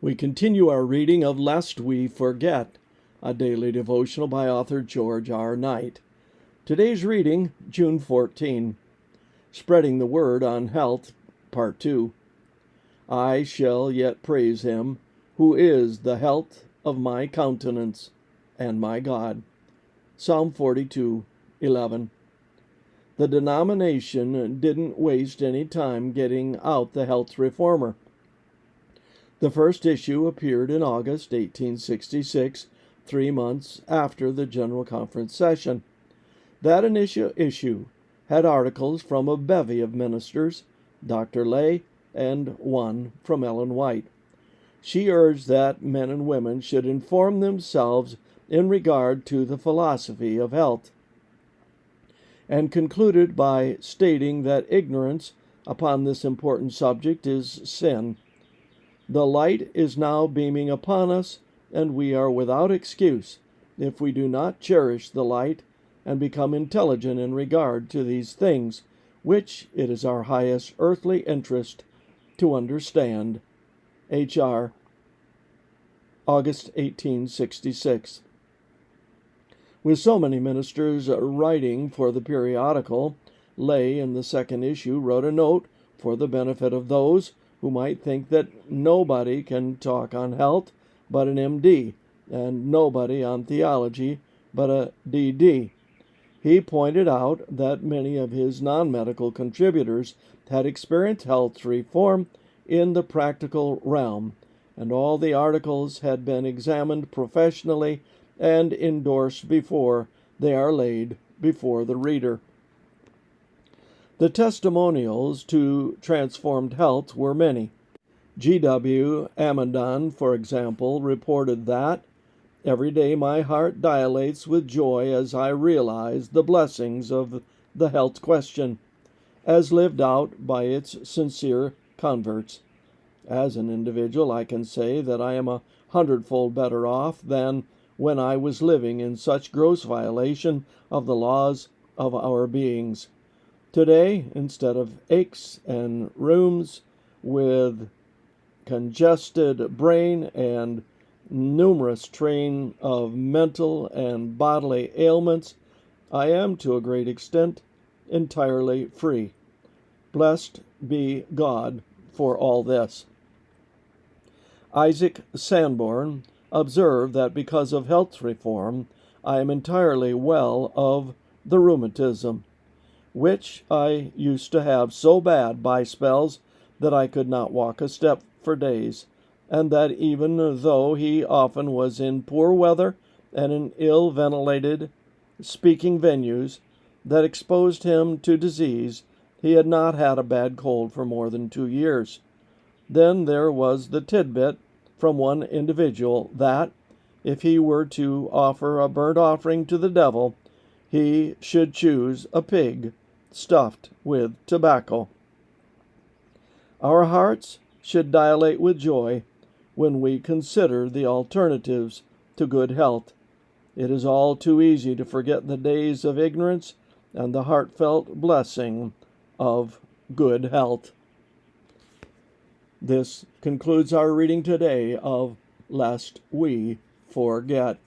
We continue our reading of Lest We Forget, a daily devotional by author George R. Knight. Today's reading, June 14. Spreading the Word on Health, Part 2. I shall yet praise him, who is the health of my countenance and my God. Psalm 42:11. The denomination didn't waste any time getting out the health reformer. The first issue appeared in August 1866, 3 months after the General Conference session. That initial issue had articles from a bevy of ministers, Dr. Lay, and one from Ellen White. She urged that men and women should inform themselves in regard to the philosophy of health, and concluded by stating that ignorance upon this important subject is sin. The light is now beaming upon us, and we are without excuse if we do not cherish the light and become intelligent in regard to these things, which it is our highest earthly interest to understand. H.R. August 1866. With so many ministers writing for the periodical, Lay in the second issue wrote a note for the benefit of those who might think that nobody can talk on health but an M.D., and nobody on theology but a D.D. He pointed out that many of his non-medical contributors had experienced health reform in the practical realm, and all the articles had been examined professionally and endorsed before they are laid before the reader. The testimonials to transformed health were many. G.W. Amidon, for example, reported that, "Every day my heart dilates with joy as I realize the blessings of the health question, as lived out by its sincere converts. As an individual, I can say that I am 100-fold better off than when I was living in such gross violation of the laws of our beings. Today, instead of aches and rheums, with congested brain and numerous train of mental and bodily ailments, I am to a great extent entirely free. Blessed be God for all this." Isaac Sanborn observed that because of health reform, I am entirely well of the rheumatism, which I used to have so bad by spells that I could not walk a step for days, and that even though he often was in poor weather and in ill-ventilated speaking venues that exposed him to disease, he had not had a bad cold for more than 2 years. Then there was the tidbit from one individual that, if he were to offer a burnt offering to the devil, he should choose a pig stuffed with tobacco. Our hearts should dilate with joy when we consider the alternatives to good health. It is all too easy to forget the days of ignorance and the heartfelt blessing of good health. This concludes our reading today of Lest We Forget.